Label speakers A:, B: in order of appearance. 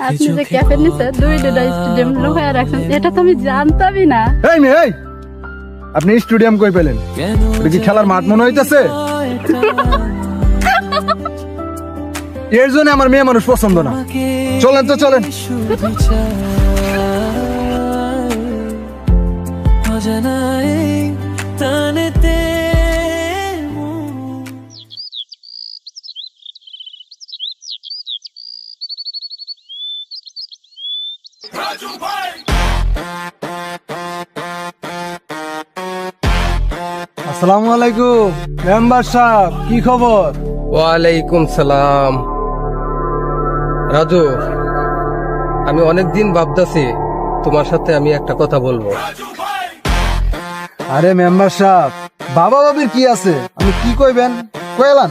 A: আপনি যে ক্যাফের নিচে দুইটা স্টেডিয়াম লুকায় রাখছেন এটা তো আমি জানতামই না।
B: এই মেয়ে এই, আপনি স্টেডিয়াম কই পেলেন? এটা কি খেলার মাঠ মনে হইতেছে? এর জন্য আমার মেয়ে মানুষ পছন্দ না। চলেন তো চলেন। আসসালামু আলাইকুম মেম্বার সাহেব, কি খবর?
C: ওয়ালাইকুম সালাম। রাজু, আমি অনেকদিন ভাবতেছি তোমার সাথে আমি একটা কথা বলবো।
B: আরে মেম্বার সাহেব, বাবা বাবির কি আছে? আমি কি কইবেন কইলাম।